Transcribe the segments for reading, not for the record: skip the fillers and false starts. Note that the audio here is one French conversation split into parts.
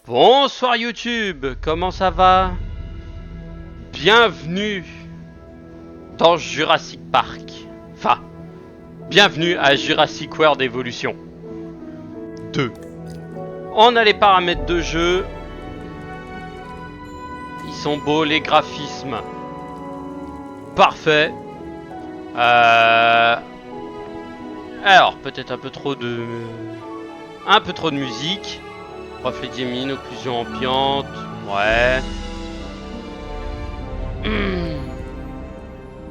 Bonsoir YouTube, comment ça va? Bienvenue dans Jurassic Park. Enfin, bienvenue à Jurassic World Evolution 2. On a les paramètres de jeu. Ils sont beaux, les graphismes. Parfait. Alors, peut-être un peu trop de musique. Reflet diamine, occlusion ambiante. Ouais.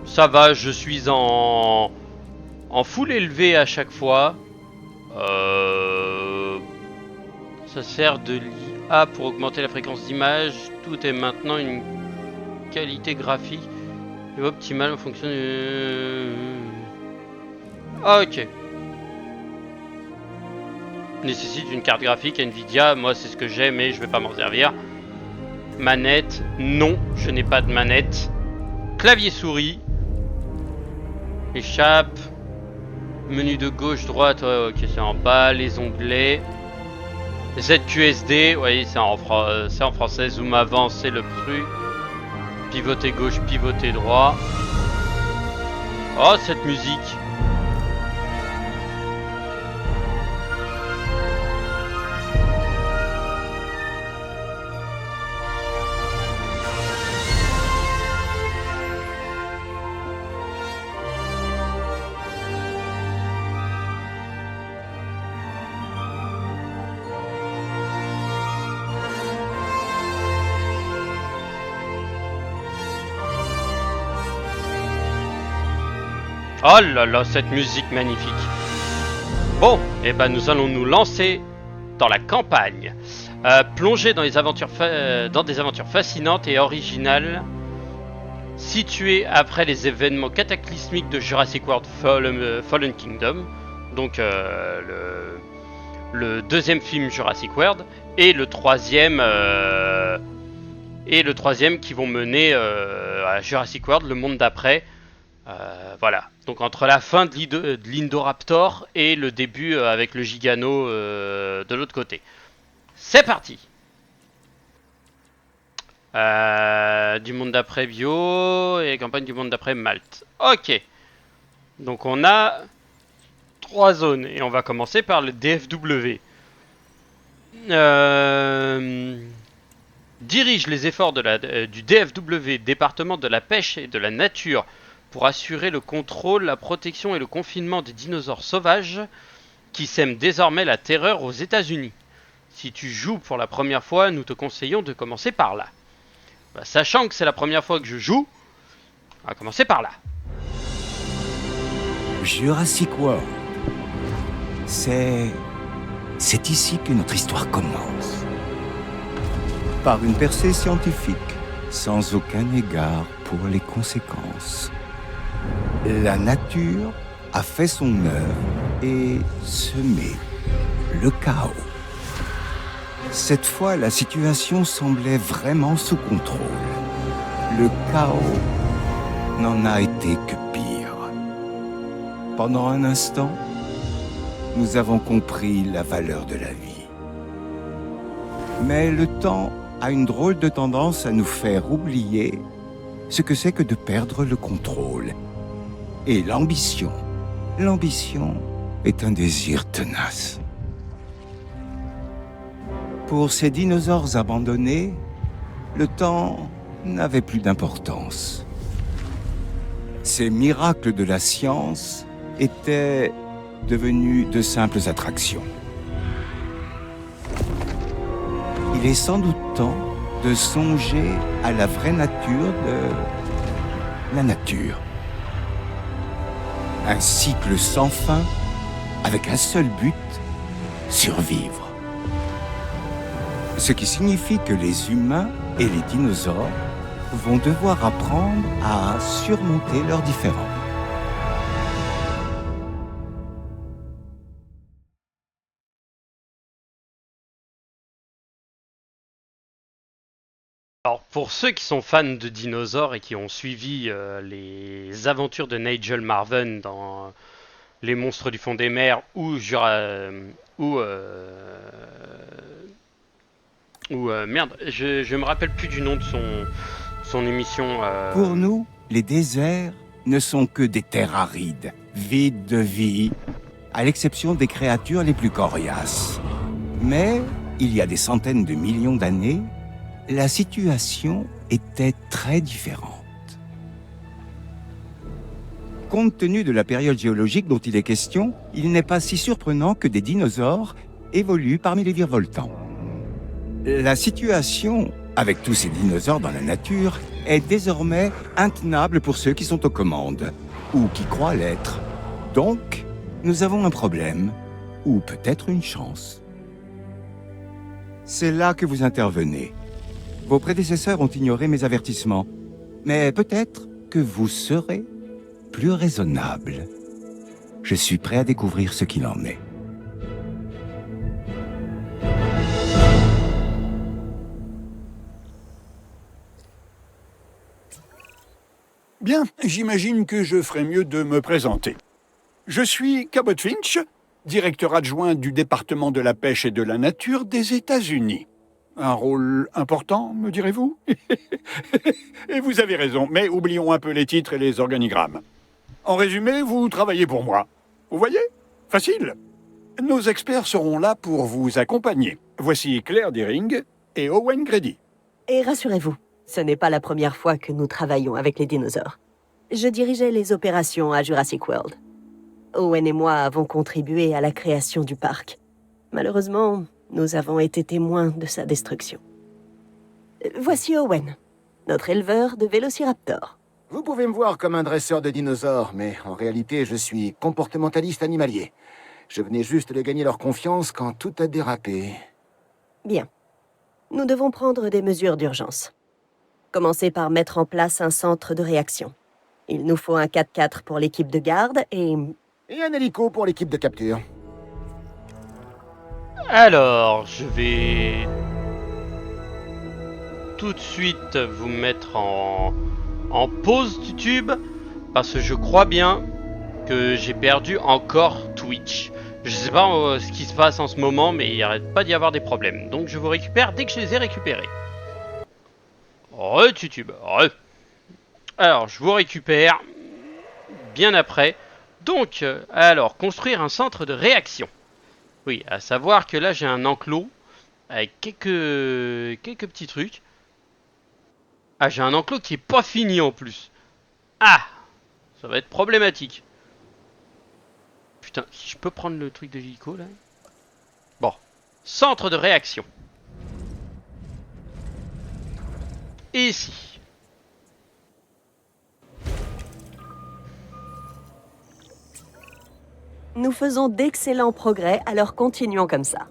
Ça va, je suis en full élevé à chaque fois. Ça sert de l'IA pour augmenter la fréquence d'image. Tout est maintenant une qualité graphique optimale en fonction du... Ok. Nécessite une carte graphique Nvidia. Moi, c'est ce que j'ai, mais je vais pas m'en servir. Manette. Non, je n'ai pas de manette. Clavier souris. Échappe. Menu de gauche, droite. Ouais, ok, c'est en bas. Les onglets. ZQSD. Oui, c'est en français. Zoom avant, c'est le truc. Pivoter gauche, pivoter droit. Oh, cette musique. Oh là là, cette musique magnifique. Bon, et ben nous allons nous lancer dans la campagne. Plonger dans des aventures fascinantes et originales, situées après les événements cataclysmiques de Jurassic World Fallen Kingdom, donc le deuxième film Jurassic World, et le troisième qui vont mener à Jurassic World, le monde d'après. Voilà, donc entre la fin de l'Indoraptor et le début avec le Gigano de l'autre côté. C'est parti. Du monde d'après bio et campagne du monde d'après Malte. Ok, donc on a 3 zones et on va commencer par le DFW. Dirige les efforts du DFW, département de la pêche et de la nature, pour assurer le contrôle, la protection et le confinement des dinosaures sauvages qui sèment désormais la terreur aux États-Unis. Si tu joues pour la première fois, nous te conseillons de commencer par là. Sachant que c'est la première fois que je joue, on va commencer par là. Jurassic World. C'est ici que notre histoire commence. Par une percée scientifique, sans aucun égard pour les conséquences. La nature a fait son œuvre et semé le chaos. Cette fois, la situation semblait vraiment sous contrôle. Le chaos n'en a été que pire. Pendant un instant, nous avons compris la valeur de la vie. Mais le temps a une drôle de tendance à nous faire oublier ce que c'est que de perdre le contrôle. Et l'ambition. L'ambition est un désir tenace. Pour ces dinosaures abandonnés, le temps n'avait plus d'importance. Ces miracles de la science étaient devenus de simples attractions. Il est sans doute temps de songer à la vraie nature de la nature. Un cycle sans fin, avec un seul but, survivre. Ce qui signifie que les humains et les dinosaures vont devoir apprendre à surmonter leurs différends. Alors, pour ceux qui sont fans de dinosaures et qui ont suivi les aventures de Nigel Marven dans Les Monstres du fond des mers ou Ou merde, je me rappelle plus du nom de son émission. Pour nous, les déserts ne sont que des terres arides, vides de vie, à l'exception des créatures les plus coriaces. Mais, il y a des centaines de millions d'années, la situation était très différente. Compte tenu de la période géologique dont il est question, il n'est pas si surprenant que des dinosaures évoluent parmi les virevoltants. La situation, avec tous ces dinosaures dans la nature, est désormais intenable pour ceux qui sont aux commandes, ou qui croient l'être. Donc, nous avons un problème, ou peut-être une chance. C'est là que vous intervenez. Vos prédécesseurs ont ignoré mes avertissements, mais peut-être que vous serez plus raisonnable. Je suis prêt à découvrir ce qu'il en est. Bien, j'imagine que je ferais mieux de me présenter. Je suis Cabot Finch, directeur adjoint du département de la pêche et de la nature des États-Unis. Un rôle important, me direz-vous? Et vous avez raison, mais oublions un peu les titres et les organigrammes. En résumé, vous travaillez pour moi. Vous voyez? Facile. Nos experts seront là pour vous accompagner. Voici Claire Deering et Owen Grady. Et rassurez-vous, ce n'est pas la première fois que nous travaillons avec les dinosaures. Je dirigeais les opérations à Jurassic World. Owen et moi avons contribué à la création du parc. Malheureusement, nous avons été témoins de sa destruction. Voici Owen, notre éleveur de vélociraptors. Vous pouvez me voir comme un dresseur de dinosaures, mais en réalité, je suis comportementaliste animalier. Je venais juste de gagner leur confiance quand tout a dérapé. Bien. Nous devons prendre des mesures d'urgence. Commencer par mettre en place un centre de réaction. Il nous faut un 4x4 pour l'équipe de garde et un hélico pour l'équipe de capture. Alors, je vais tout de suite vous mettre en pause YouTube, parce que je crois bien que j'ai perdu encore Twitch. Je sais pas ce qui se passe en ce moment, mais il arrête pas d'y avoir des problèmes. Donc je vous récupère dès que je les ai récupérés. YouTube, Alors, je vous récupère bien après. Donc, alors, construire un centre de réaction. Oui, à savoir que là, j'ai un enclos avec quelques petits trucs. Ah, j'ai un enclos qui est pas fini en plus. Ah, ça va être problématique. Putain, si je peux prendre le truc de l'hélico, là. Bon, centre de réaction. Et ici. nous faisons d'excellents progrès, alors continuons comme ça.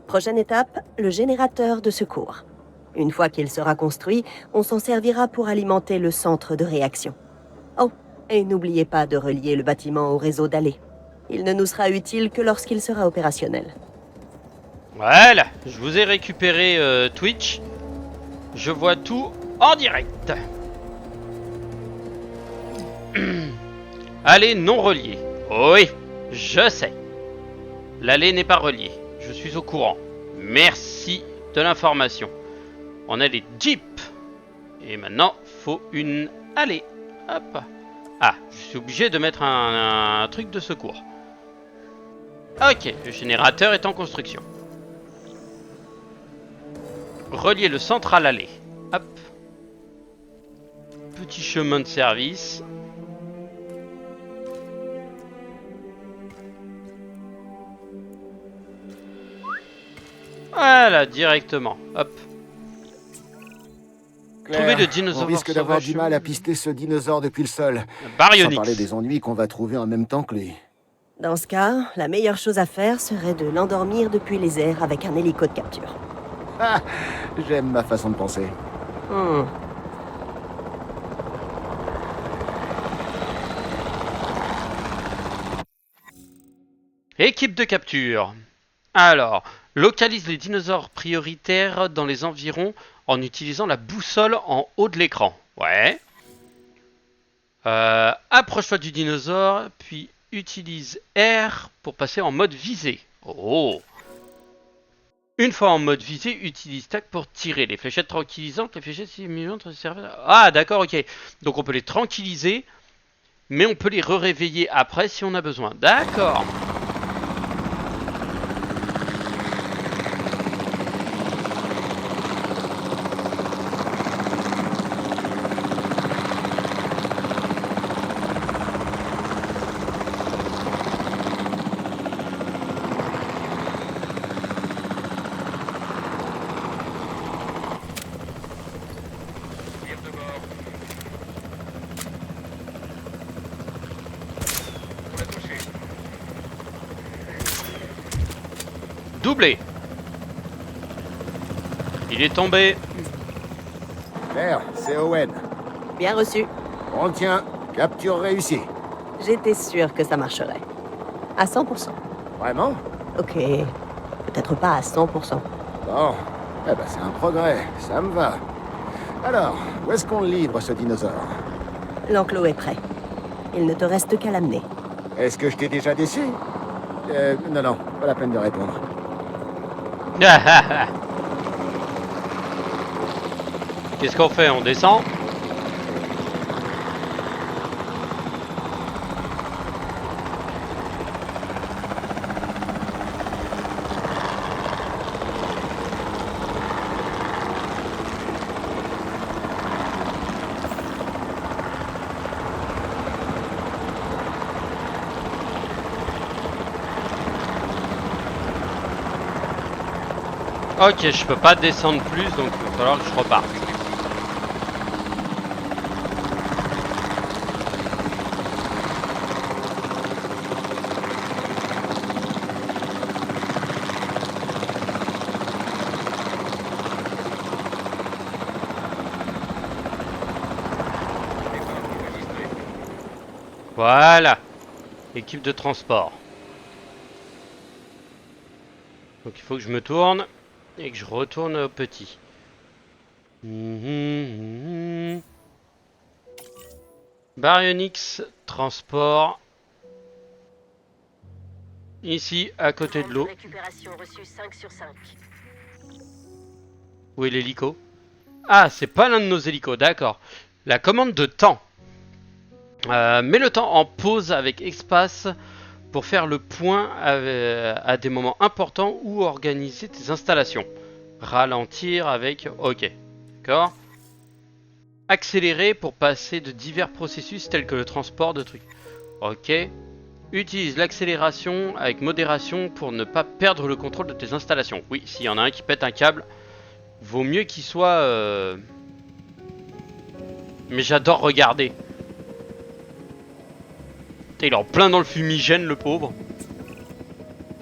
Prochaine étape, le générateur de secours. Une fois qu'il sera construit, on s'en servira pour alimenter le centre de réaction. Oh, et n'oubliez pas de relier le bâtiment au réseau d'allées. Il ne nous sera utile que lorsqu'il sera opérationnel. Voilà, je vous ai récupéré Twitch. Je vois tout en direct. Allée non reliée. Oui, je sais. L'allée n'est pas reliée. Je suis au courant. Merci de l'information. On a les jeeps. Et maintenant, faut une allée. Hop. Ah, je suis obligé de mettre un truc de secours. Ok, le générateur est en construction. Relier le centre à l'allée. Hop. Petit chemin de service. Voilà, directement. Hop. Claire, Trouver le dinosaure on risque d'avoir sauvage. du mal à pister ce dinosaure depuis le sol. Baryonyx. Sans parler des ennuis qu'on va trouver en même temps que lui. Dans ce cas, la meilleure chose à faire serait de l'endormir depuis les airs avec un hélico de capture. Ah, j'aime ma façon de penser. Équipe de capture. Alors, localise les dinosaures prioritaires dans les environs en utilisant la boussole en haut de l'écran. Ouais. Approche-toi du dinosaure, puis utilise R pour passer en mode visée. Oh. Une fois en mode visée, utilise TAC pour tirer. Les fléchettes tranquillisantes, les fléchettes stimulantes servent... Ah d'accord, ok. Donc on peut les tranquilliser, mais on peut les réveiller après si on a besoin. D'accord. Doublé. Il est tombé. Claire, c'est Owen. Bien reçu. On tient. Capture réussie. J'étais sûre que ça marcherait. À 100%. Vraiment? Ok. Peut-être pas à 100%. Bon. Eh ben, c'est un progrès. Ça me va. Alors, où est-ce qu'on livre ce dinosaure? L'enclos est prêt. Il ne te reste qu'à l'amener. Est-ce que je t'ai déjà déçu? Non, pas la peine de répondre. Qu'est-ce qu'on fait? On descend? Ok, je peux pas descendre plus, donc il va falloir que je reparte. Voilà. Équipe de transport. Donc il faut que je me tourne. Et que je retourne au petit. Baryonyx, transport. Ici, à côté de l'eau. Récupération reçue 5 sur 5. Où est l'hélico? Ah, c'est pas l'un de nos hélicos, d'accord. La commande de temps. Mets le temps en pause avec espace pour faire le point à des moments importants ou organiser tes installations. Ralentir avec OK. D'accord. Accélérer pour passer de divers processus tels que le transport de trucs. OK. Utilise l'accélération avec modération pour ne pas perdre le contrôle de tes installations. Oui, s'il y en a un qui pète un câble, vaut mieux qu'il soit... Mais j'adore regarder. Il est en plein dans le fumigène, le pauvre.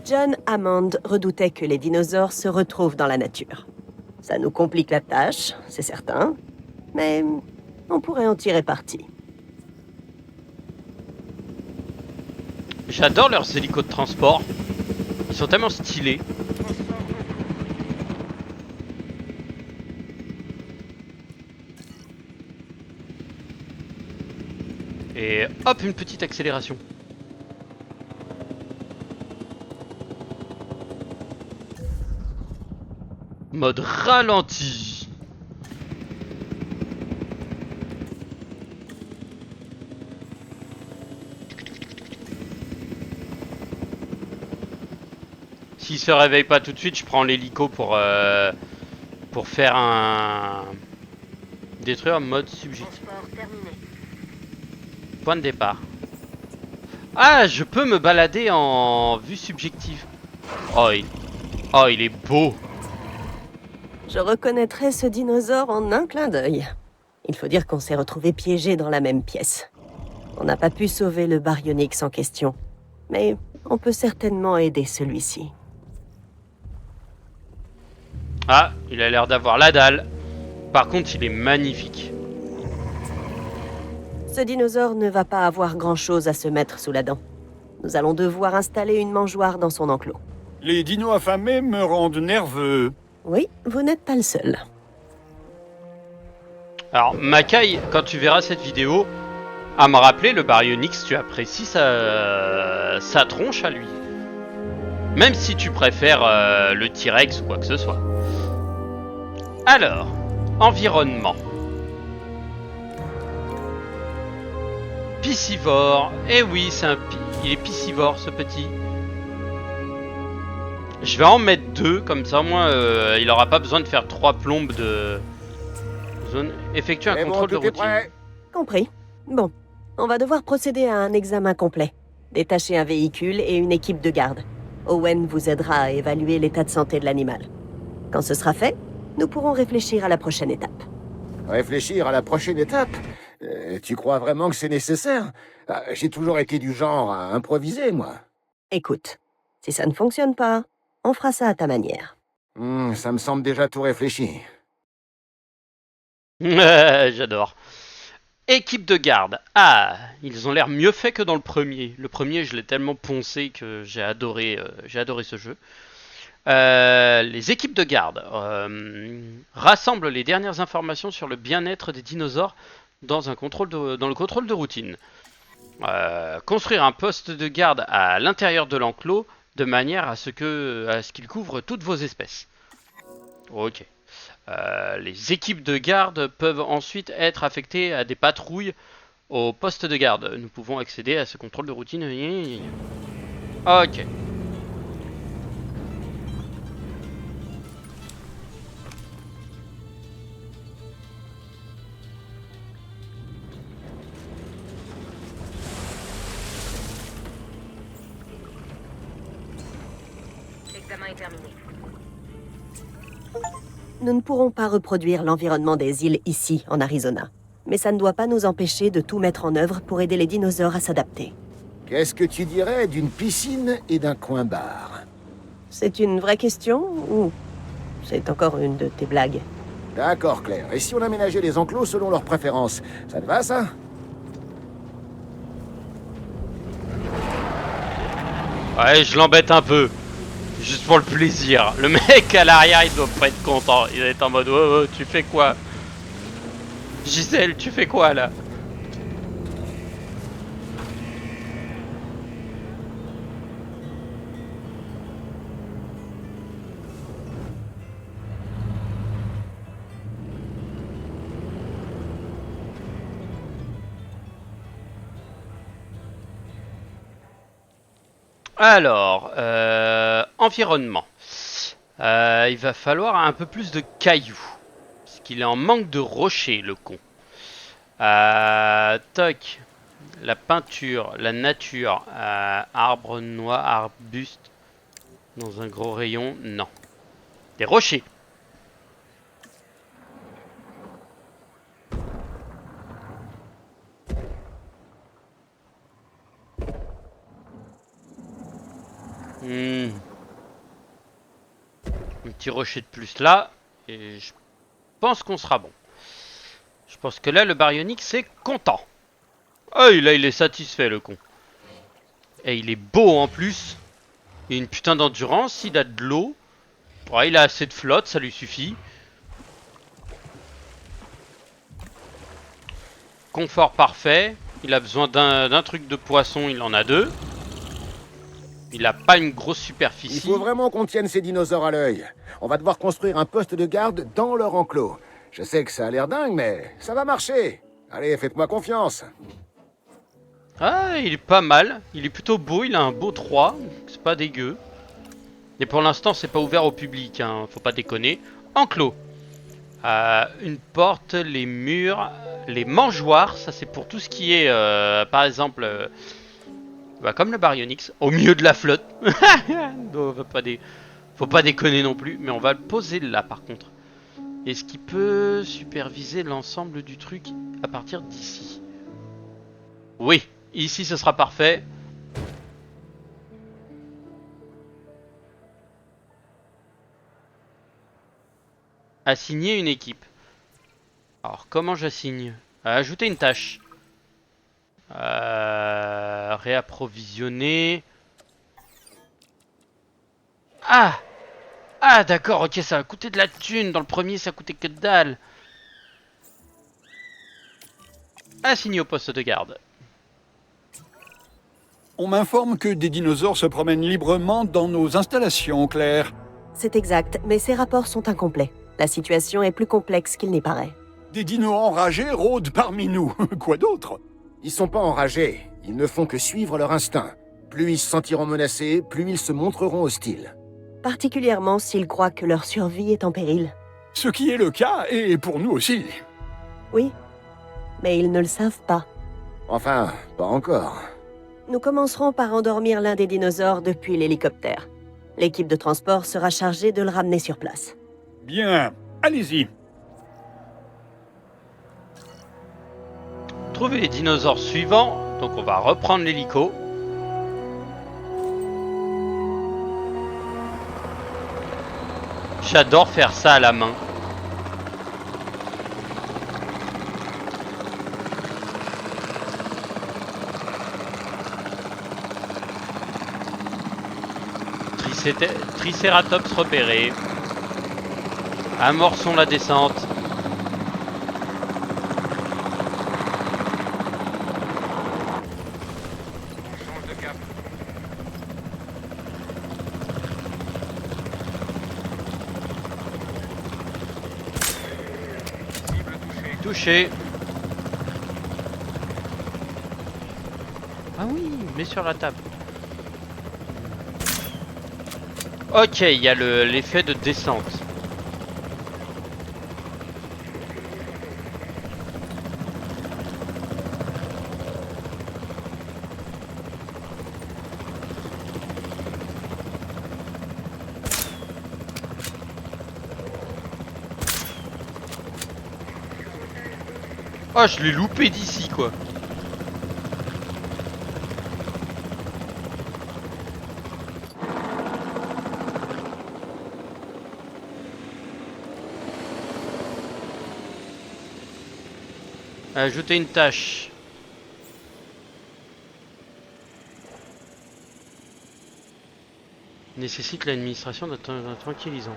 John Hammond redoutait que les dinosaures se retrouvent dans la nature. Ça nous complique la tâche, c'est certain, mais on pourrait en tirer parti. J'adore leurs hélicos de transport. Ils sont tellement stylés. Et hop, une petite accélération. Mode ralenti. S'il se réveille pas tout de suite, je prends l'hélico pour faire un... Détruire mode subjectif. Point de départ. Ah, je peux me balader en vue subjective. Oh, il est beau. Je reconnaîtrais ce dinosaure en un clin d'œil. Il faut dire qu'on s'est retrouvés piégés dans la même pièce. On n'a pas pu sauver le Baryonyx en question, mais on peut certainement aider celui-ci. Ah, il a l'air d'avoir la dalle. Par contre, il est magnifique. Ce dinosaure ne va pas avoir grand-chose à se mettre sous la dent. Nous allons devoir installer une mangeoire dans son enclos. Les dinos affamés me rendent nerveux. Oui, vous n'êtes pas le seul. Alors, Makai, quand tu verras cette vidéo, à me rappeler le Baryonyx, tu apprécies sa tronche à lui. Même si tu préfères le T-Rex ou quoi que ce soit. Alors, environnement. Piscivore. Eh oui, il est piscivore ce petit. Je vais en mettre 2, comme ça au moins il aura pas besoin de faire 3 plombes de zone. Effectue un contrôle de routine. Compris. Bon, on va devoir procéder à un examen complet. Détacher un véhicule et une équipe de garde. Owen vous aidera à évaluer l'état de santé de l'animal. Quand ce sera fait, nous pourrons réfléchir à la prochaine étape. Réfléchir à la prochaine étape? Tu crois vraiment que c'est nécessaire? J'ai toujours été du genre à improviser, moi. Écoute, si ça ne fonctionne pas, on fera ça à ta manière. Ça me semble déjà tout réfléchi. J'adore. Équipe de garde. Ah, ils ont l'air mieux faits que dans le premier. Le premier, je l'ai tellement poncé que j'ai adoré ce jeu. Les équipes de garde rassemblent les dernières informations sur le bien-être des dinosaures dans le contrôle de routine. Construire un poste de garde à l'intérieur de l'enclos de manière à ce qu'il couvre toutes vos espèces. Ok. Les équipes de garde peuvent ensuite être affectées à des patrouilles au poste de garde. Nous pouvons accéder à ce contrôle de routine. Ok. L'examen est terminé. Nous ne pourrons pas reproduire l'environnement des îles ici, en Arizona. Mais ça ne doit pas nous empêcher de tout mettre en œuvre pour aider les dinosaures à s'adapter. Qu'est-ce que tu dirais d'une piscine et d'un coin-bar? C'est une vraie question ou c'est encore une de tes blagues? D'accord, Claire. Et si on aménageait les enclos selon leurs préférences? Ça te va, ça? Ouais, je l'embête un peu. Juste pour le plaisir. Le mec à l'arrière, il doit pas être content. Il doit être en mode oh, tu fais quoi? Gisèle, tu fais quoi là? Alors, environnement. Il va falloir un peu plus de cailloux. Parce qu'il est en manque de rochers, le con. Toc. La peinture, la nature. Arbre noir, arbuste. Dans un gros rayon, non. Des rochers. Un petit rocher de plus là. Et je pense qu'on sera bon. Je pense que là, le baryonyx est content. Ah, là, il est satisfait, le con. Et il est beau en plus. Il a une putain d'endurance. Il a de l'eau. Ouais, il a assez de flotte, ça lui suffit. Confort parfait. Il a besoin d'un truc de poisson, il en a 2. Il a pas une grosse superficie. Il faut vraiment qu'on tienne ces dinosaures à l'œil. On va devoir construire un poste de garde dans leur enclos. Je sais que ça a l'air dingue, mais ça va marcher. Allez, faites-moi confiance. Ah, il est pas mal. Il est plutôt beau, il a un beau 3. C'est pas dégueu. Et pour l'instant, c'est pas ouvert au public, hein. Faut pas déconner. Enclos. Une porte, les murs, les mangeoires. Ça, c'est pour tout ce qui est, par exemple... comme le baryonyx, au milieu de la flotte. Donc, faut pas déconner non plus, mais on va le poser là par contre. Est-ce qu'il peut superviser l'ensemble du truc à partir d'ici? Oui, ici ce sera parfait. Assigner une équipe. Alors comment j'assigne? Ajouter une tâche. Réapprovisionner. Ah! Ah d'accord, ok, ça va coûter de la thune. Dans le premier, ça coûtait que dalle. Assigné au poste de garde. On m'informe que des dinosaures se promènent librement dans nos installations, Claire. C'est exact, mais ces rapports sont incomplets. La situation est plus complexe qu'il n'y paraît. Des dinos enragés rôdent parmi nous. Quoi d'autre? Ils sont pas enragés, ils ne font que suivre leur instinct. Plus ils se sentiront menacés, plus ils se montreront hostiles. Particulièrement s'ils croient que leur survie est en péril. Ce qui est le cas, et pour nous aussi. Oui, mais ils ne le savent pas. Enfin, pas encore. Nous commencerons par endormir l'un des dinosaures depuis l'hélicoptère. L'équipe de transport sera chargée de le ramener sur place. Bien, allez-y. Trouver les dinosaures suivants, donc on va reprendre l'hélico. J'adore faire ça à la main. Tricératops repéré. Amorçons la descente. Touché. Ah oui, mets sur la table. Ok, il y a l'effet de descente. Oh, je l'ai loupé d'ici, quoi. Ajouter une tâche. Nécessite l'administration d'un tranquillisant.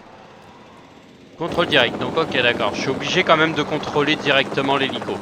Contrôle direct, donc ok d'accord. Je suis obligé quand même de contrôler directement l'hélico.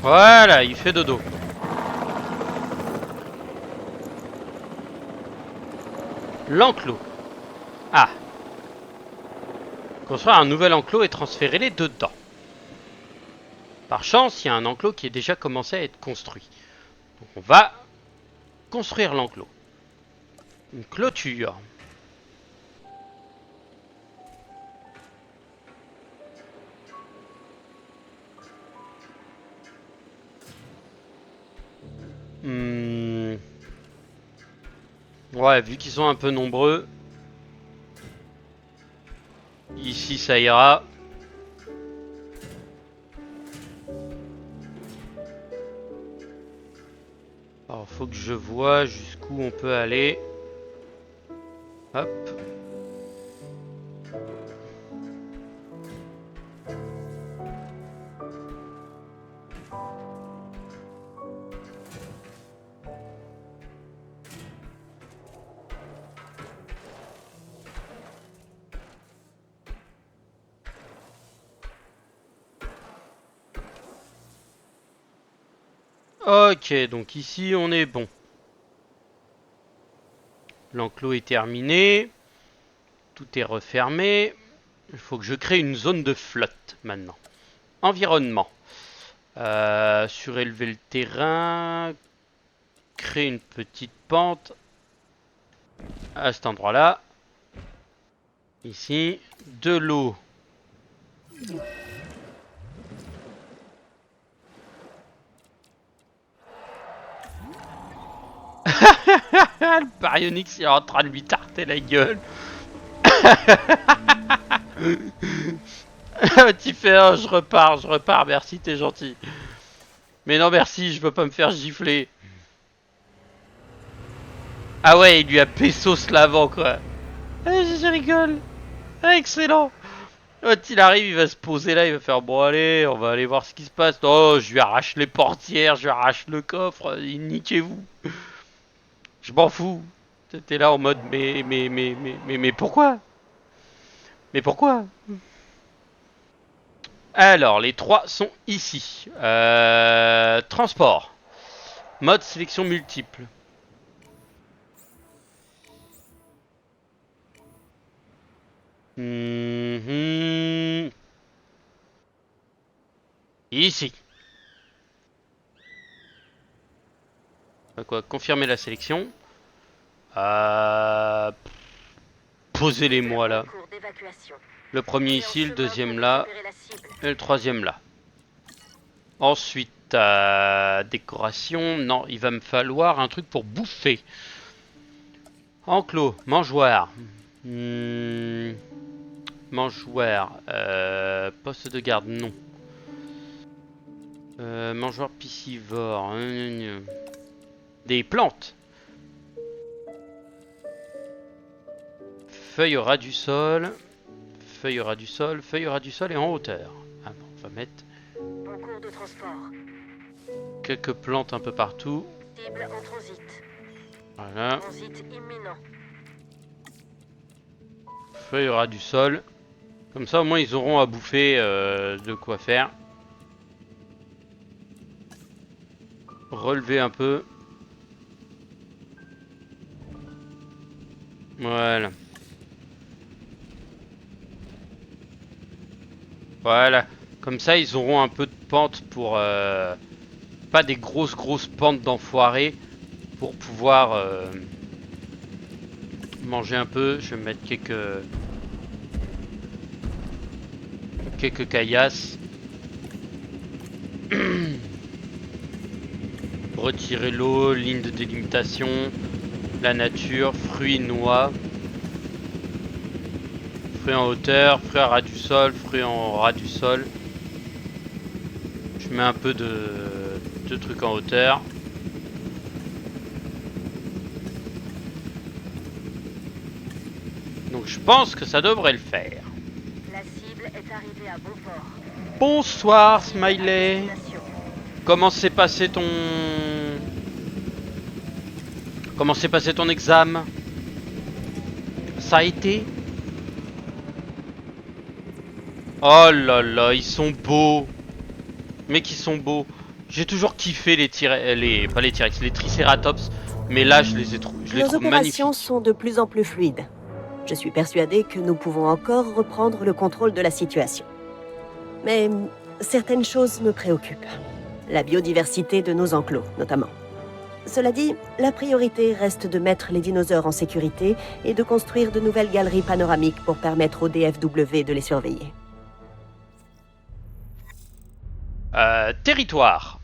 Voilà, il fait dodo. L'enclos. Ah. Construire un nouvel enclos et transférer-les dedans. Par chance, il y a un enclos qui est déjà commencé à être construit. Donc on va construire l'enclos. Une clôture. Ouais, vu qu'ils sont un peu nombreux, ici ça ira. Alors faut que je vois jusqu'où on peut aller. Hop. Ok, donc ici on est bon. L'enclos est terminé. Tout est refermé. Il faut que je crée une zone de flotte maintenant. Environnement. Surélever le terrain. Créer une petite pente. à cet endroit-là. Ici, de l'eau. Le Baryonyx il est en train de lui tarter la gueule. Tu fais un, je repars, merci, t'es gentil. Mais non merci, je veux pas me faire gifler. Ah ouais, il lui a pesos l'avant quoi. Ah, je rigole. Ah, excellent. Quand il arrive, il va se poser là, il va faire bon allez, on va aller voir ce qui se passe. Oh, je lui arrache les portières, je lui arrache le coffre, niquez-vous. Je m'en fous. T'es là en mode mais pourquoi? Mais pourquoi? Alors, les trois sont ici. Transport. Mode sélection multiple. Ici. Quoi, confirmer la sélection. Posez-les-moi là. Le premier ici, le deuxième là, et le troisième là. Ensuite, décoration. Non, il va me falloir un truc pour bouffer. Enclos, mangeoire. Mangeoire. Poste de garde, non. Mangeoire piscivore. Des plantes. Feuille au ras du sol. Feuille au ras du sol. Feuille au ras du sol et en hauteur. Ah bon, on va mettre cours de transport. quelques plantes un peu partout. Cible en transit. Voilà. Transit imminent. Feuille au ras du sol. Comme ça au moins ils auront à bouffer de quoi faire. Relever un peu. Voilà. Voilà. Comme ça ils auront un peu de pente pour... pas des grosses pentes d'enfoirés. Pour pouvoir manger un peu. Je vais mettre quelques caillasses. Retirer l'eau, ligne de délimitation, la nature, fruits, noix. Fruits en hauteur, fruits à ras du sol, fruits en ras du sol. Je mets un peu de trucs en hauteur. Donc je pense que ça devrait le faire. La cible est arrivée à bon port. Bonsoir Smiley. Comment s'est passé ton... Comment s'est passé ton examen? Ça a été? Oh là là, ils sont beaux. Mec, ils sont beaux. J'ai toujours kiffé pas les T-Rex, les Triceratops. Mais là, je les trouve Nos opérations magnifiques. sont de plus en plus fluides. Je suis persuadé que nous pouvons encore reprendre le contrôle de la situation. Mais certaines choses me préoccupent. La biodiversité de nos enclos, notamment. Cela dit, la priorité reste de mettre les dinosaures en sécurité et de construire de nouvelles galeries panoramiques pour permettre au DFW de les surveiller. Territoire.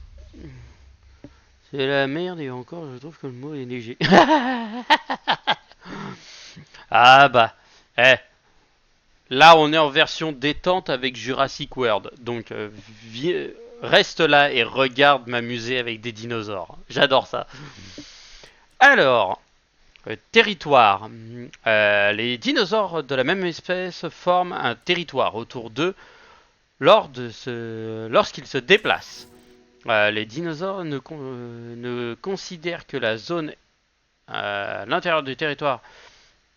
C'est la merde et encore, je trouve que le mot est léger. Ah bah, là on est en version détente avec Jurassic World, donc reste là et regarde m'amuser avec des dinosaures. J'adore ça. Alors, territoire. Les dinosaures de la même espèce forment un territoire autour d'eux lorsqu'ils se déplacent. Les dinosaures ne considèrent que la zone à l'intérieur du territoire.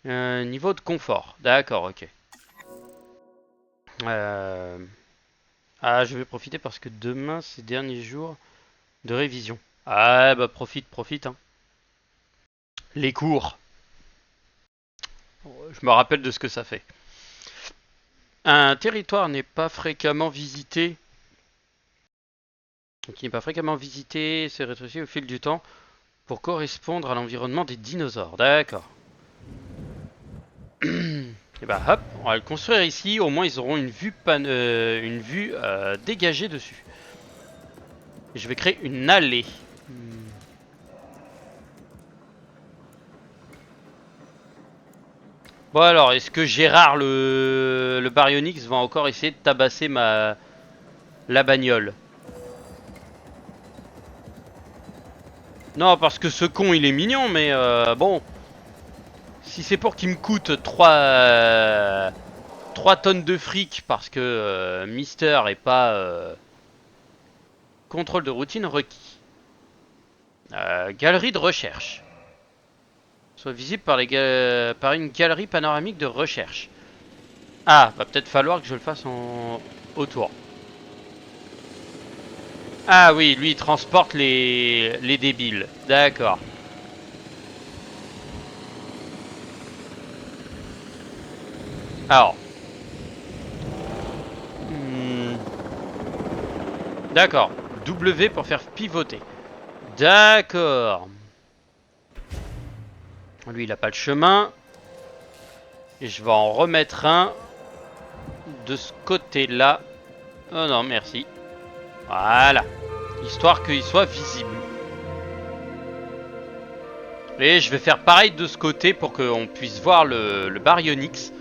Niveau de confort. D'accord, ok. Je vais profiter parce que demain, c'est dernier jour de révision. Ah, bah profite, hein. Les cours. Je me rappelle de ce que ça fait. Un territoire n'est pas fréquemment visité. Qui n'est pas fréquemment visité, c'est rétréci au fil du temps pour correspondre à l'environnement des dinosaures. D'accord. Et bah hop, on va le construire ici. Au moins ils auront une vue, dégagée dessus. Et je vais créer une allée. Bon alors, est-ce que Gérard le Baryonyx va encore essayer de tabasser la bagnole? Non, parce que ce con il est mignon, mais bon. Si c'est pour qu'il me coûte 3 tonnes de fric parce que Mister est pas contrôle de routine requis. Galerie de recherche. Soit visible par une galerie panoramique de recherche. Ah, va peut-être falloir que je le fasse autour. Ah oui, lui il transporte les débiles. D'accord. Alors. D'accord. W pour faire pivoter. D'accord. Lui il a pas le chemin. Et je vais en remettre un de ce côté-là. Oh non, merci. Voilà. Histoire qu'il soit visible. Et je vais faire pareil de ce côté pour qu'on puisse voir le Baryonyx.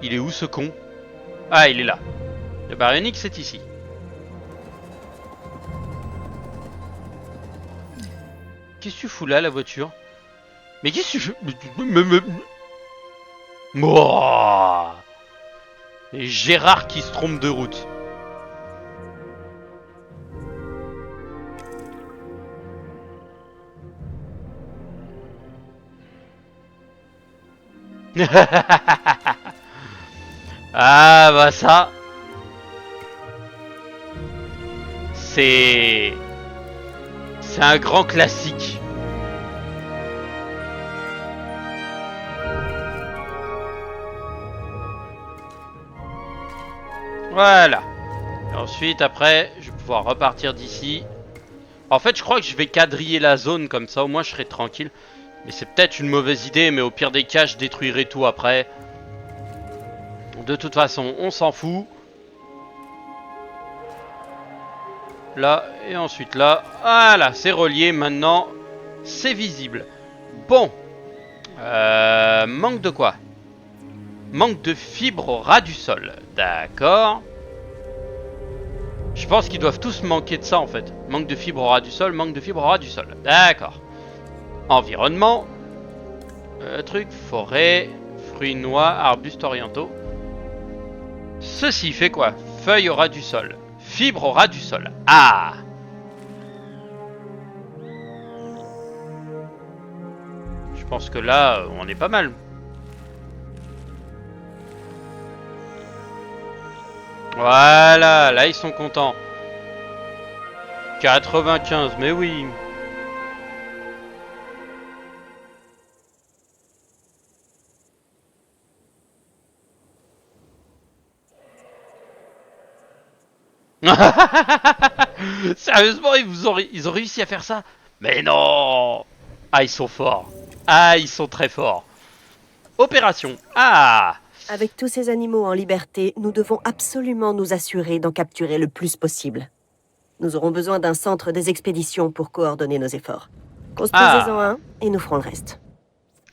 Il est où ce con? Ah, il est là. Le Baryonyx est ici. Qu'est-ce que tu fous là, la voiture? Mais qu'est-ce que tu... Oh, et Gérard qui se trompe de route. Ah bah ça, c'est un grand classique. Voilà. Et ensuite après, je vais pouvoir repartir d'ici. En fait, je crois que je vais quadriller la zone comme ça, au moins je serai tranquille. Mais c'est peut-être une mauvaise idée, mais au pire des cas, je détruirai tout après. De toute façon, on s'en fout. Là, et ensuite là. Voilà, c'est relié. Maintenant, c'est visible. Bon. Manque de quoi? Manque de fibres au ras du sol. D'accord. Je pense qu'ils doivent tous manquer de ça, en fait. Manque de fibres au ras du sol, manque de fibres au ras du sol. D'accord. Environnement. Truc, forêt, fruits, noix, arbustes orientaux. Ceci fait quoi? Feuilles au ras du sol. Fibres au ras du sol. Ah! Je pense que là, on est pas mal. Voilà, là ils sont contents. 95, mais oui. Sérieusement, ils ont réussi à faire ça? Mais non! Ah, ils sont forts. Ah, ils sont très forts. Opération. Ah! Avec tous ces animaux en liberté, nous devons absolument nous assurer d'en capturer le plus possible. Nous aurons besoin d'un centre des expéditions pour coordonner nos efforts. Construisez-en un et nous ferons le reste.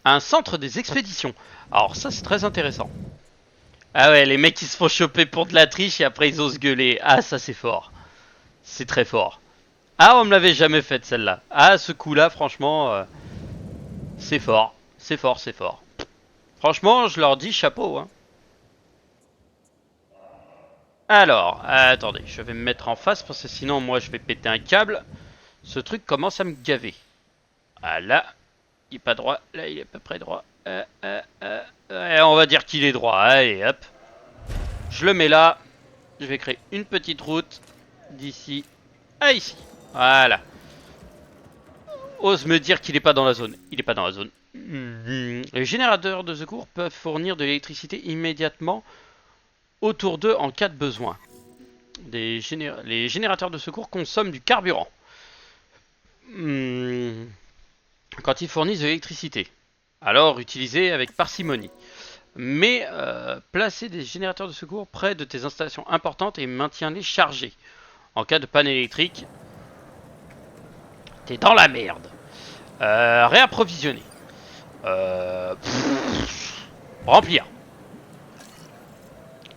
Un centre des expéditions. Alors ça, c'est très intéressant. Ah ouais, les mecs qui se font choper pour de la triche et après ils osent gueuler. Ah, ça c'est fort. C'est très fort. Ah, on me l'avait jamais faite celle-là. Ah, ce coup-là, franchement, c'est fort. C'est fort, c'est fort. Franchement, je leur dis chapeau, hein. Alors, attendez, je vais me mettre en face parce que sinon moi je vais péter un câble. Ce truc commence à me gaver. Ah là, il est pas droit, là il est à peu près droit. On va dire qu'il est droit, allez hop. Je le mets là, je vais créer une petite route d'ici à ici. Voilà. Ose me dire qu'il est pas dans la zone. Il est pas dans la zone. Les générateurs de secours peuvent fournir de l'électricité immédiatement autour d'eux en cas de besoin. Les générateurs de secours consomment du carburant. quand ils fournissent de l'électricité. Alors utilisez avec parcimonie. Mais placez des générateurs de secours près de tes installations importantes et maintiens-les chargés. En cas de panne électrique, t'es dans la merde. Réapprovisionner. Remplir.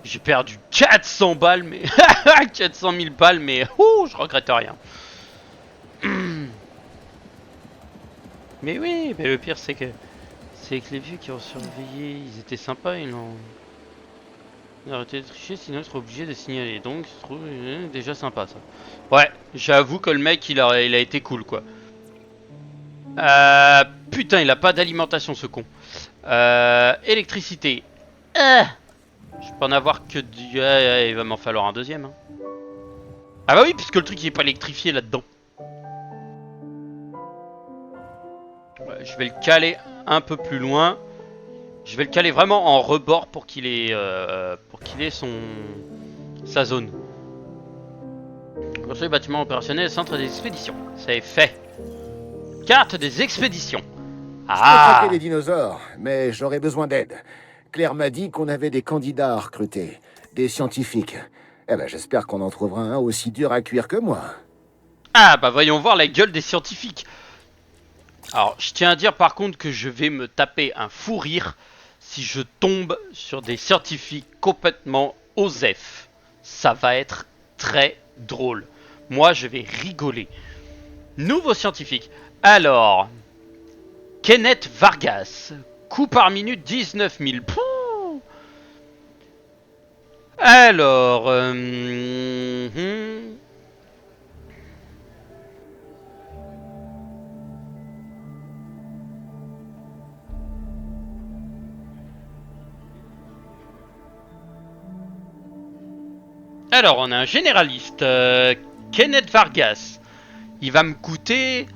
J'ai perdu 400 balles, mais 400 000 balles, mais je regrette rien. Mais oui, mais le pire c'est que les vieux qui ont surveillé, ils étaient sympas, ils ont arrêté de tricher, sinon ils seraient obligés de signaler. Donc je trouve déjà sympa ça. Ouais, j'avoue que le mec il a été cool quoi. Putain, il a pas d'alimentation ce con. Électricité. Je peux en avoir que du... il va m'en falloir un deuxième. Hein. Ah bah oui, puisque le truc il est pas électrifié là-dedans. Ouais, je vais le caler un peu plus loin. Je vais le caler vraiment en rebord pour qu'il ait, sa zone. Construire bâtiment opérationnel, centre des expéditions. C'est fait. Carte des expéditions. Je peux traquer les dinosaures, mais j'aurais besoin d'aide. Claire m'a dit qu'on avait des candidats à recruter, des scientifiques. Eh ben, j'espère qu'on en trouvera un aussi dur à cuire que moi. Ah bah voyons voir la gueule des scientifiques. Alors, je tiens à dire par contre que je vais me taper un fou rire si je tombe sur des scientifiques complètement osef. Ça va être très drôle. Moi, je vais rigoler. Nouveau scientifique. Alors, Kenneth Vargas. Coût par minute 19 000. Pouh. Alors, Alors, on a un généraliste, Kenneth Vargas. Il va me coûter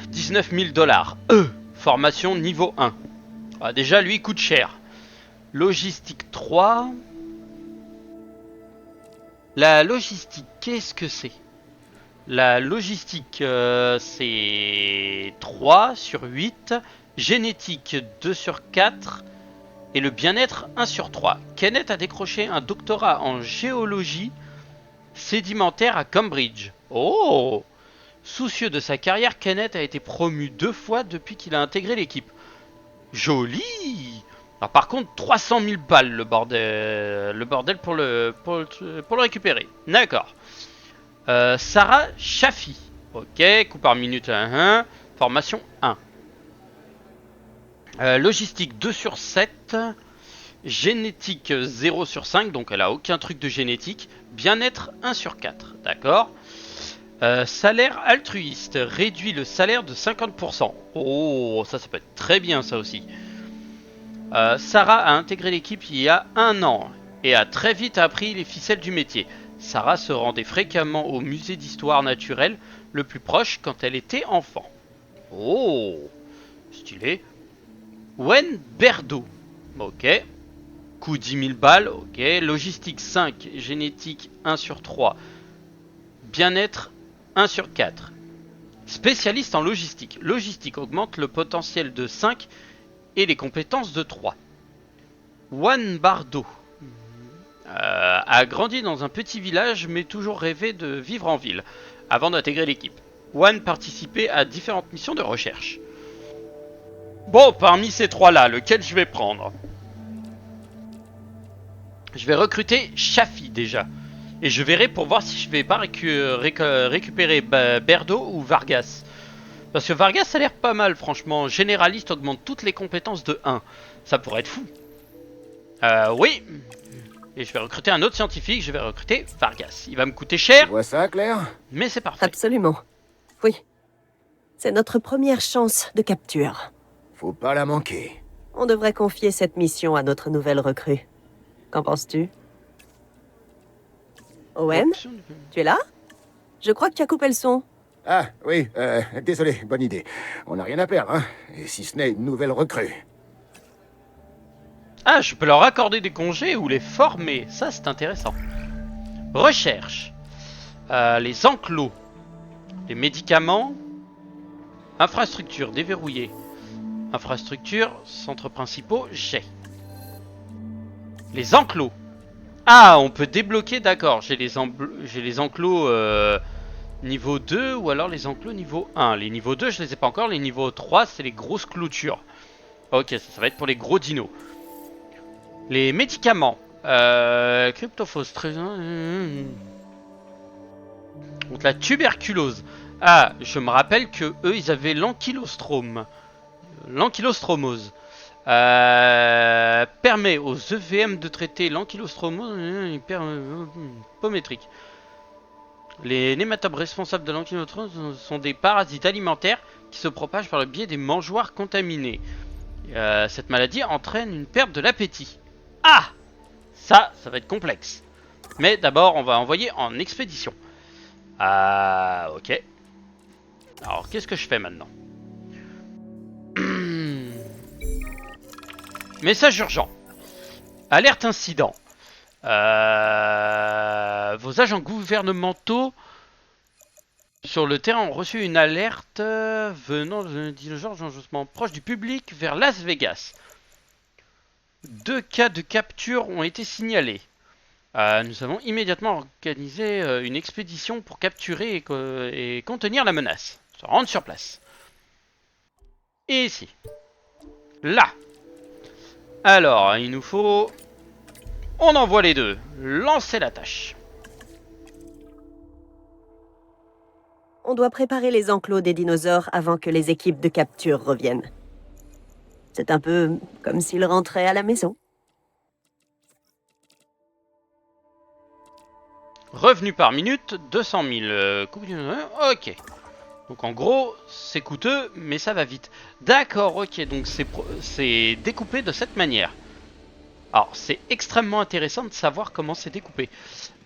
19 000 $. Formation niveau 1. Ah, déjà, lui, il coûte cher. Logistique 3. La logistique, qu'est-ce que c'est? La logistique, c'est 3 sur 8. Génétique, 2 sur 4. Et le bien-être, 1 sur 3. Kenneth a décroché un doctorat en géologie sédimentaire à Cambridge. Oh! Soucieux de sa carrière, Kenneth a été promu 2 fois depuis qu'il a intégré l'équipe. Joli! Alors par contre, 300 000 balles le bordel pour le récupérer. D'accord. Sarah Chaffee. Ok, coup par minute 1. Formation 1. Logistique 2 sur 7. Génétique 0 sur 5. Donc elle a aucun truc de génétique. Bien-être 1 sur 4. D'accord. Salaire altruiste. Réduit le salaire de 50%. Oh, ça peut être très bien ça aussi. Sarah a intégré l'équipe il y a 1 an. Et a très vite appris les ficelles du métier. Sarah se rendait fréquemment au musée d'histoire naturelle le plus proche quand elle était enfant. Oh, stylé. Wen Berdo. Ok. Coût 10 000 balles. Ok. Logistique 5. Génétique 1 sur 3. Bien-être 1 sur 4. Spécialiste en logistique. Logistique augmente le potentiel de 5 et les compétences de 3. Juan Bardo. A grandi dans un petit village mais toujours rêvé de vivre en ville avant d'intégrer l'équipe. Juan participait à différentes missions de recherche. Bon, parmi ces 3-là, lequel je vais prendre? Je vais recruter Chaffee déjà. Et je verrai pour voir si je vais pas récupérer Berdo ou Vargas. Parce que Vargas ça a l'air pas mal franchement. Généraliste augmente toutes les compétences de 1. Ça pourrait être fou. Oui. Et je vais recruter un autre scientifique, je vais recruter Vargas. Il va me coûter cher. Tu vois ça, Claire? Mais c'est parfait. Absolument. Oui. C'est notre première chance de capture. Faut pas la manquer. On devrait confier cette mission à notre nouvelle recrue. Qu'en penses-tu? Owen? Tu es là? Je crois que tu as coupé le son. Ah, oui, désolé, bonne idée. On n'a rien à perdre, hein? Et si ce n'est une nouvelle recrue. Ah, je peux leur accorder des congés ou les former. Ça, c'est intéressant. Recherche. Les enclos. Les médicaments. Infrastructure déverrouillée. Infrastructure, centres principaux, j'ai. Les enclos. Ah, on peut débloquer, d'accord. J'ai les enclos niveau 2 ou alors les enclos niveau 1. Les niveaux 2, je les ai pas encore. Les niveaux 3, c'est les grosses clôtures. Ok, ça va être pour les gros dinos. Les médicaments. Cryptophos. Donc la tuberculose. Ah, je me rappelle que eux, ils avaient l'ankylostrome. L'ankylostromose. Permet aux EVM de traiter l'ankylostromose hyperpométrique. Les nématodes responsables de l'ankylostromose sont des parasites alimentaires qui se propagent par le biais des mangeoires contaminés. Cette maladie entraîne une perte de l'appétit. Ah, ça va être complexe. Mais d'abord, on va envoyer en expédition. Ok. Alors, qu'est-ce que je fais maintenant? Message urgent. Alerte incident. Vos agents gouvernementaux sur le terrain ont reçu une alerte venant d'un dinosaure dangereusement proche du public vers Las Vegas. 2 cas de capture ont été signalés. Nous avons immédiatement organisé une expédition pour capturer et contenir la menace. Se rendre sur place. Et ici. Là. Alors, il nous faut... On envoie les deux. Lancez la tâche. On doit préparer les enclos des dinosaures avant que les équipes de capture reviennent. C'est un peu comme s'ils rentraient à la maison. Revenu par minute, 200 000. Ok. Donc en gros, c'est coûteux, mais ça va vite. D'accord, ok, donc c'est découpé de cette manière. Alors, c'est extrêmement intéressant de savoir comment c'est découpé.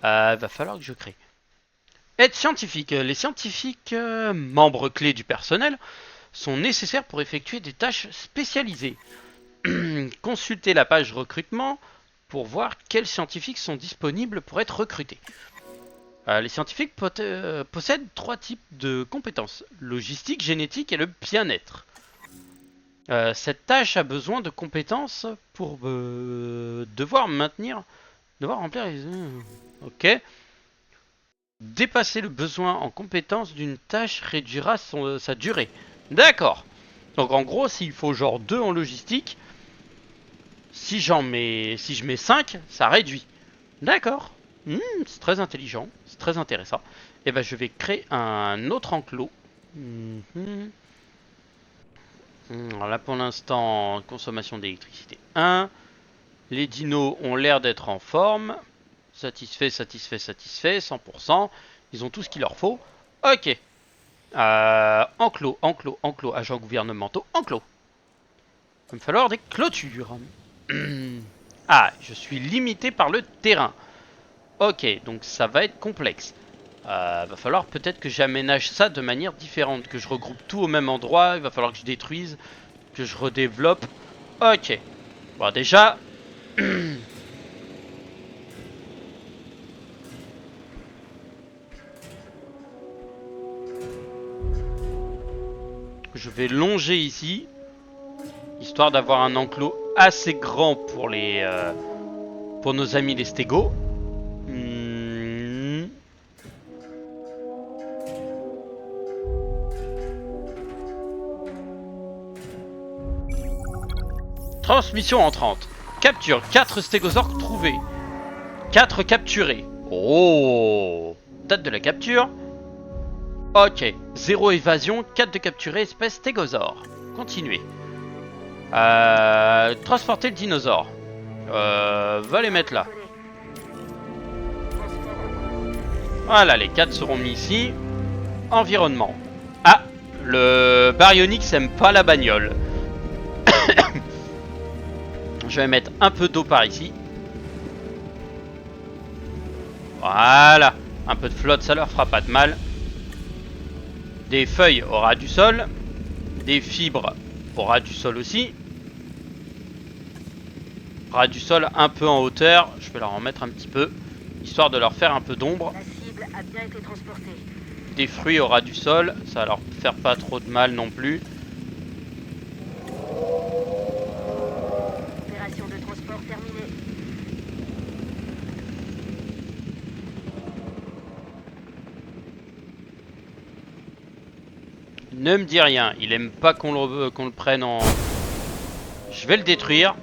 Va falloir que je crée. Aide scientifique. Les scientifiques, membres clés du personnel, sont nécessaires pour effectuer des tâches spécialisées. Consultez la page recrutement pour voir quels scientifiques sont disponibles pour être recrutés. Les scientifiques possèdent 3 types de compétences. Logistique, génétique et le bien-être. Cette tâche a besoin de compétences pour devoir remplir les... Ok. Dépasser le besoin en compétences d'une tâche réduira sa durée. D'accord. Donc en gros, s'il faut genre 2 en logistique, si je mets 5, ça réduit. D'accord. C'est très intelligent, c'est très intéressant. Et ben je vais créer un autre enclos. Alors là pour l'instant, consommation d'électricité 1. Les dinos ont l'air d'être en forme. Satisfait, 100%. Ils ont tout ce qu'il leur faut. Ok. Enclos, agents gouvernementaux, enclos. Il va me falloir des clôtures. Ah, je suis limité par le terrain. Ok, donc ça va être complexe. Va falloir peut-être que j'aménage ça de manière différente. Que je regroupe tout au même endroit. Il va falloir que je détruise. Que je redéveloppe. Ok. Bon, déjà... Je vais longer ici. Histoire d'avoir un enclos assez grand pour pour nos amis les stégos. Transmission entrante. Capture 4 stégosaures trouvés. 4 capturés. Oh. Date de la capture. Ok. 0 évasion, 4 de capturés, espèce stégosaure. Continuez. Transporter le dinosaure. Va les mettre là. Voilà, les 4 seront mis ici. Environnement. Ah, le baryonyx aime pas la bagnole. Je vais mettre un peu d'eau par ici. Voilà. Un peu de flotte, ça leur fera pas de mal. Des feuilles au ras du sol. Des fibres au ras du sol aussi. Ras du sol un peu en hauteur. Je vais leur en mettre un petit peu. Histoire de leur faire un peu d'ombre. La cible a bien été transportée. des fruits au ras du sol. Ça va leur faire pas trop de mal non plus. Opération de transport terminée. Ne me dis rien, il aime pas qu'on le prenne en... Je vais le détruire.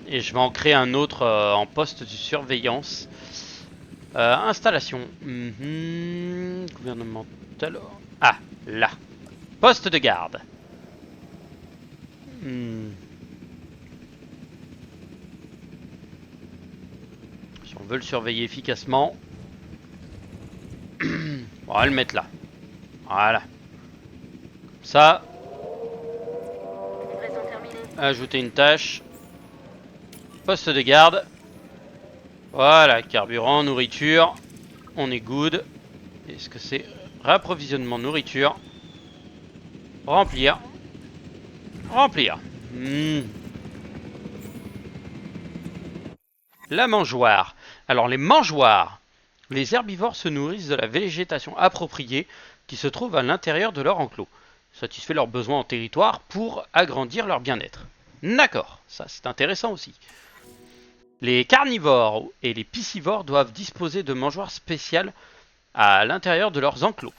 Et je vais en créer un autre en poste de surveillance. Installation. Gouvernemental. Ah, là. Poste de garde. Si on veut le surveiller efficacement. On va le mettre là. Voilà. Comme ça. Ajouter une tâche. Poste de garde. Voilà, carburant, nourriture. On est good. Est-ce que c'est réapprovisionnement nourriture? Remplir. Remplir. La mangeoire. Alors les mangeoires. Les herbivores se nourrissent de la végétation appropriée qui se trouve à l'intérieur de leur enclos. Satisfait leurs besoins en territoire pour agrandir leur bien-être. D'accord, ça c'est intéressant aussi. Les carnivores et les piscivores doivent disposer de mangeoires spéciales à l'intérieur de leurs enclos.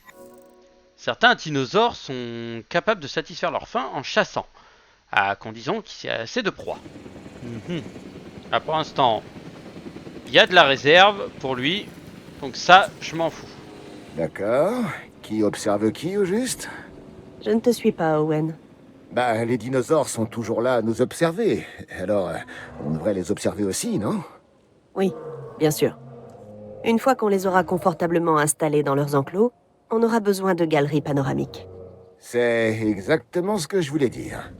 Certains dinosaures sont capables de satisfaire leur faim en chassant, à condition qu'il y ait assez de proie. Ah, pour l'instant, il y a de la réserve pour lui, donc ça, je m'en fous. D'accord. Qui observe qui, au juste? Je ne te suis pas, Owen. Bah, les dinosaures sont toujours là à nous observer. Alors, on devrait les observer aussi, non? Oui, bien sûr. Une fois qu'on les aura confortablement installés dans leurs enclos, on aura besoin de galeries panoramiques. C'est exactement ce que je voulais dire.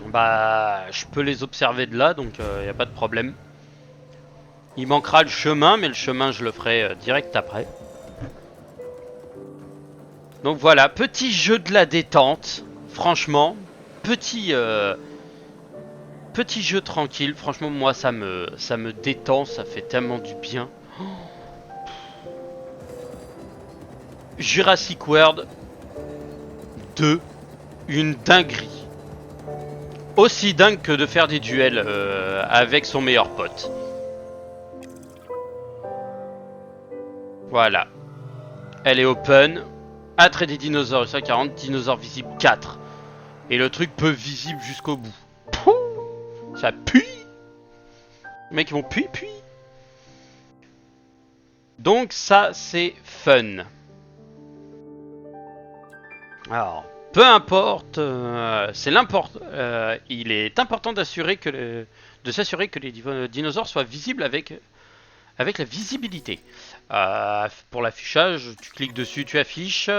Bah, je peux les observer de là, donc il n'y a pas de problème. Il manquera le chemin, mais le chemin, je le ferai direct après. Donc voilà, petit jeu de la détente, franchement, petit jeu tranquille, franchement moi ça me détend, ça fait tellement du bien. Jurassic World 2, une dinguerie. Aussi dingue que de faire des duels avec son meilleur pote. Voilà, elle est open. Attrait des dinosaures, USA 40, dinosaures visibles 4. Et le truc peut visible jusqu'au bout. Pouh, ça pue. Les mecs ils vont puer. Donc ça c'est fun. Alors, peu importe, il est important de s'assurer que les dinosaures soient visibles avec la visibilité. Pour l'affichage, tu cliques dessus, tu affiches.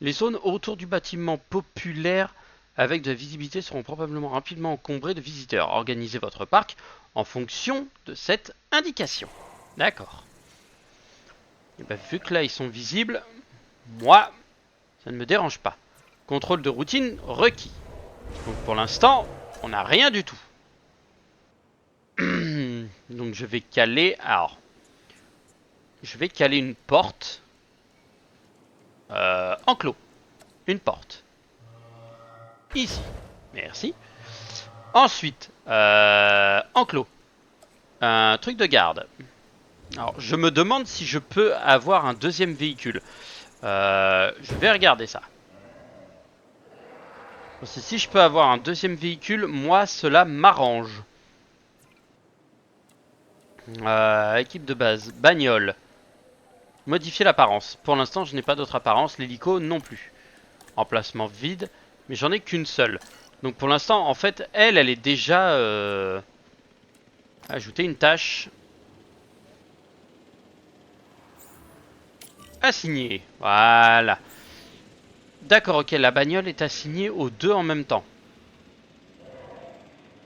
Les zones autour du bâtiment populaire avec de la visibilité seront probablement rapidement encombrées de visiteurs. Organisez votre parc en fonction de cette indication. D'accord. Et ben, vu que là ils sont visibles, moi, ça ne me dérange pas. Contrôle de routine requis. Donc pour l'instant, on n'a rien du tout. Donc je vais caler... Alors... Je vais caler une porte. Enclos. Une porte. Ici. Merci. Ensuite, enclos. Un truc de garde. Alors, je me demande si je peux avoir un deuxième véhicule. Je vais regarder ça. Parce que si je peux avoir un deuxième véhicule, moi, cela m'arrange. Équipe de base. Bagnole. Modifier l'apparence. Pour l'instant, je n'ai pas d'autre apparence. L'hélico non plus. Emplacement vide. Mais j'en ai qu'une seule. Donc pour l'instant, en fait, elle est déjà... Ajouter une tâche. Assigner. Voilà. D'accord, ok. La bagnole est assignée aux deux en même temps.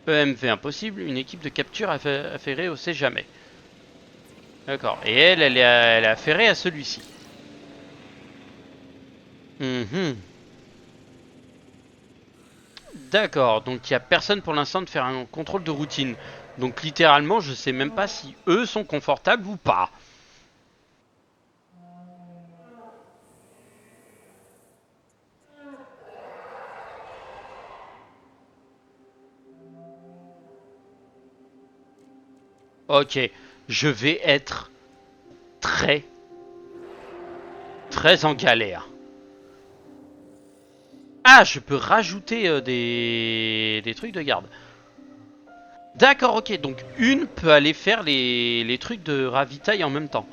EMV impossible. Une équipe de capture affairée au sait jamais. D'accord. Et elle est affairée à celui-ci. D'accord. Donc il n'y a personne pour l'instant de faire un contrôle de routine. Donc littéralement, je sais même pas si eux sont confortables ou pas. Ok, je vais être très en galère. Ah, je peux rajouter des trucs de garde. D'accord, ok, donc une peut aller faire les trucs de ravitail en même temps.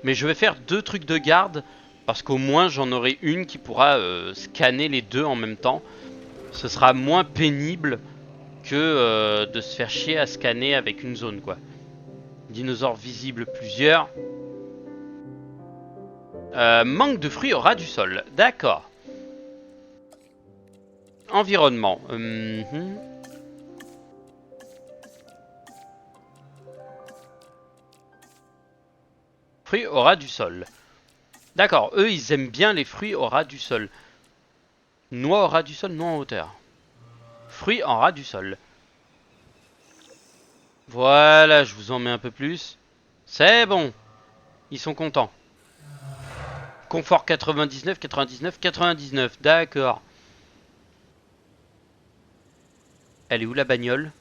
Mais je vais faire 2 trucs de garde, parce qu'au moins j'en aurai une qui pourra scanner les 2 en même temps. Ce sera moins pénible que de se faire chier à scanner avec une zone, quoi. Dinosaures visibles plusieurs. Manque de fruits au ras du sol. D'accord. Environnement. Fruits au ras du sol. D'accord, eux ils aiment bien les fruits au ras du sol. Noix au ras du sol, noix en hauteur. Fruits en ras du sol. Voilà, je vous en mets un peu plus. C'est bon. Ils sont contents. Confort 99, 99, 99. D'accord. Elle est où la bagnole?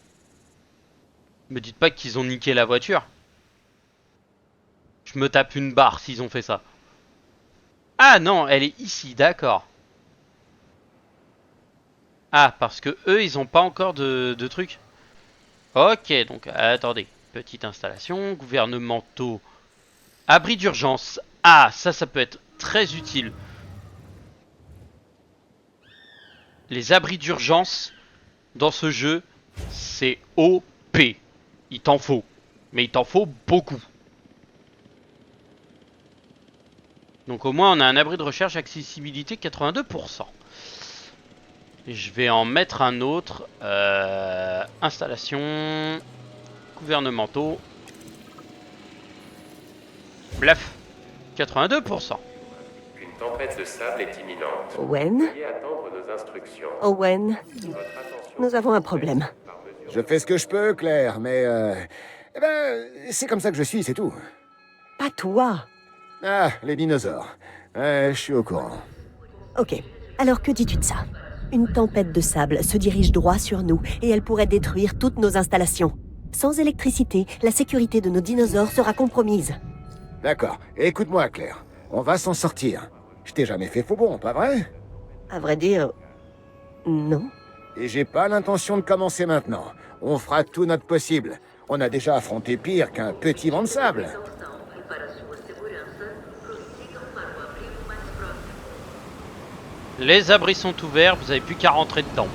Me dites pas qu'ils ont niqué la voiture. Je me tape une barre s'ils ont fait ça. Ah non, elle est ici, d'accord. Ah, parce que eux, ils ont pas encore de trucs. Ok, donc attendez. Petite installation, gouvernementaux. Abri d'urgence. Ah, ça peut être très utile. Les abris d'urgence dans ce jeu, c'est OP. Il t'en faut. Mais il t'en faut beaucoup. Donc au moins on a un abri de recherche accessibilité 82%. Et je vais en mettre un autre. Installation. Gouvernementaux. Blaf. 82%. Une tempête de sable est imminente. Owen? Veuillez attendre nos instructions. Owen, Votre attention nous avons un problème. par mesure Je fais ce que je peux, Claire, mais eh ben, c'est comme ça que je suis, c'est tout. Pas toi. Ah, les dinosaures. Je suis au courant. Ok, alors que dis-tu de ça? Une tempête de sable se dirige droit sur nous et elle pourrait détruire toutes nos installations. Sans électricité, la sécurité de nos dinosaures sera compromise. D'accord. Écoute-moi, Claire. On va s'en sortir. Je t'ai jamais fait faux bon, pas vrai? À vrai dire, non. Et j'ai pas l'intention de commencer maintenant. On fera tout notre possible. On a déjà affronté pire qu'un petit vent de sable. Les abris sont ouverts, vous avez plus qu'à rentrer dedans.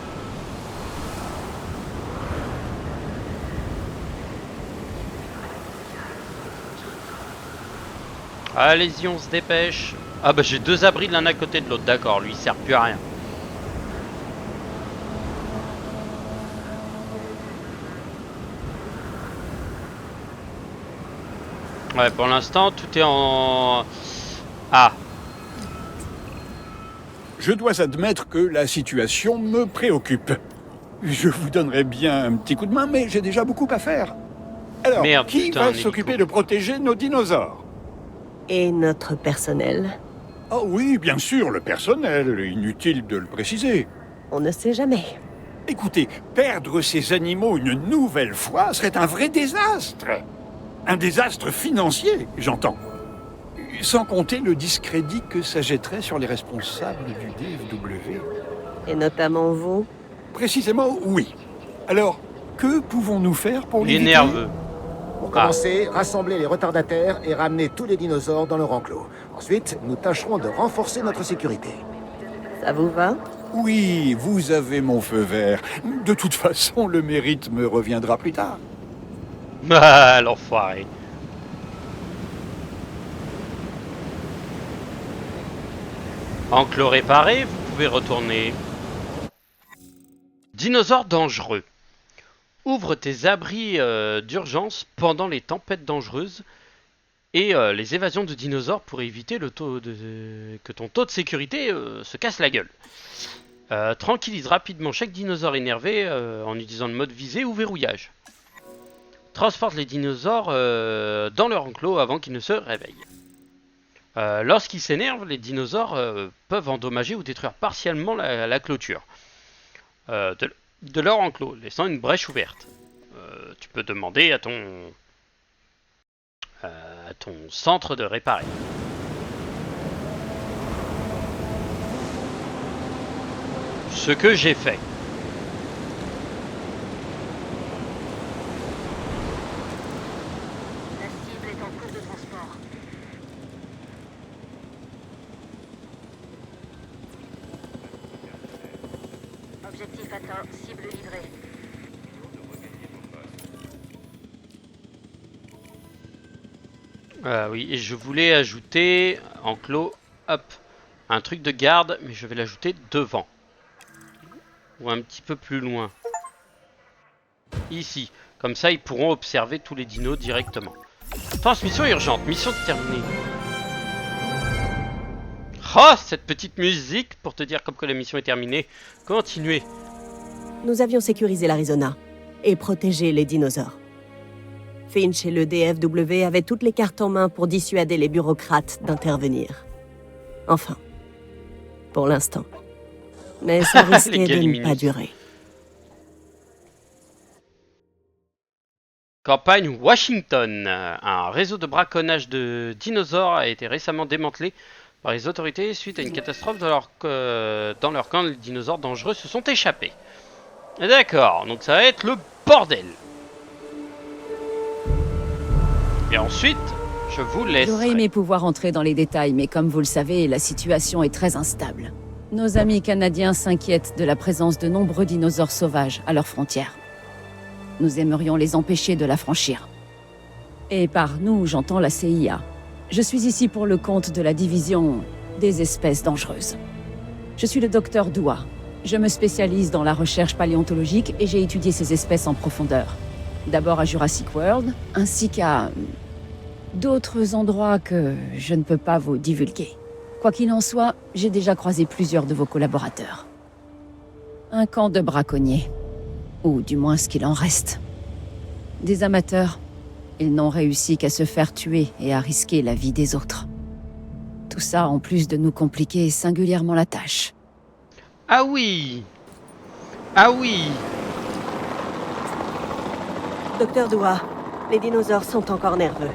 Allez-y, on se dépêche. Ah bah j'ai 2 abris l'un à côté de l'autre, d'accord, lui il sert plus à rien. Ouais, pour l'instant tout est en... Ah, Je dois admettre que la situation me préoccupe. Je vous donnerais bien un petit coup de main, mais j'ai déjà beaucoup à faire. Alors, Merde, qui putain, va un s'occuper hélico. de protéger nos dinosaures? Et notre personnel? Oh oui, bien sûr, le personnel, inutile de le préciser. On ne sait jamais. Écoutez, perdre ces animaux une nouvelle fois serait un vrai désastre. Un désastre financier, j'entends. Sans compter le discrédit que ça jetterait sur les responsables du DFW. Et notamment vous? Précisément, oui. Alors, que pouvons-nous faire pour il est l'éviter? nerveux. Pour commencer, rassembler les retardataires et ramener tous les dinosaures dans leur enclos. Ensuite, nous tâcherons de renforcer notre sécurité. Ça vous va? Oui, vous avez mon feu vert. De toute façon, le mérite me reviendra plus tard. Ah, l'enfoiré. Enclos réparé, vous pouvez retourner. Dinosaures dangereux. Ouvre tes abris d'urgence pendant les tempêtes dangereuses et les évasions de dinosaures pour éviter que ton taux de sécurité se casse la gueule. Tranquillise rapidement chaque dinosaure énervé en utilisant le mode visée ou verrouillage. transporte les dinosaures dans leur enclos avant qu'ils ne se réveillent. Lorsqu'ils s'énervent, les dinosaures peuvent endommager ou détruire partiellement la clôture de leur enclos, laissant une brèche ouverte. Tu peux demander à ton centre de réparer. Ce que j'ai fait. La cible est en cours de transport. Objectif atteint, cible livrée. Oui, et je voulais ajouter enclos, hop, un truc de garde, mais je vais l'ajouter devant. Ou un petit peu plus loin. Ici. Comme ça, ils pourront observer tous les dinos directement. Transmission urgente. Mission terminée. Oh, cette petite musique pour te dire comme que la mission est terminée. Continuez. Nous avions sécurisé l'Arizona et protégé les dinosaures. Finch et le DFW avaient toutes les cartes en main pour dissuader les bureaucrates d'intervenir. Enfin, pour l'instant. Mais ça risquait de ne pas durer. Campagne Washington. Un réseau de braconnage de dinosaures a été récemment démantelé par les autorités suite à une catastrophe dans leur camp. Les dinosaures dangereux se sont échappés. D'accord, donc ça va être le bordel. Et ensuite, je vous laisse. J'aurais aimé pouvoir entrer dans les détails, mais comme vous le savez, la situation est très instable. Nos amis canadiens s'inquiètent de la présence de nombreux dinosaures sauvages à leurs frontières. Nous aimerions les empêcher de la franchir. Et par nous, j'entends la CIA. Je suis ici pour le compte de la division des espèces dangereuses. Je suis le docteur Dua. Je me spécialise dans la recherche paléontologique et j'ai étudié ces espèces en profondeur. D'abord à Jurassic World, ainsi qu'à d'autres endroits que je ne peux pas vous divulguer. Quoi qu'il en soit, j'ai déjà croisé plusieurs de vos collaborateurs. Un camp de braconniers. Ou du moins ce qu'il en reste. Des amateurs. Ils n'ont réussi qu'à se faire tuer et à risquer la vie des autres. Tout ça en plus de nous compliquer singulièrement la tâche. Ah oui. Ah oui. Docteur Dua, les dinosaures sont encore nerveux.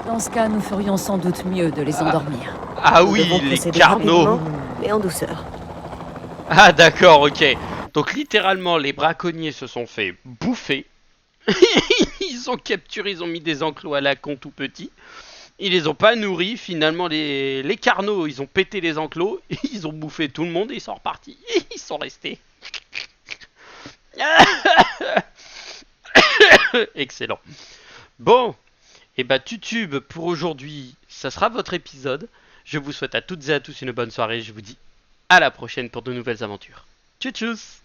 Dans ce cas, nous ferions sans doute mieux de les endormir. Ah Nous oui, devons les procéder carnaux. rapidement, mais en douceur. Ah d'accord, ok. Donc littéralement, les braconniers se sont fait bouffer. Ils ont capturé, ils ont mis des enclos à la con tout petits. Ils les ont pas nourris. Finalement, les carnaux, ils ont pété les enclos. Ils ont bouffé tout le monde et ils sont repartis. Ils sont restés. Excellent. Bon, et bah tutube pour aujourd'hui, ça sera votre épisode. Je vous souhaite à toutes et à tous une bonne soirée. Je vous dis à la prochaine pour de nouvelles aventures. Tchuss tchuss.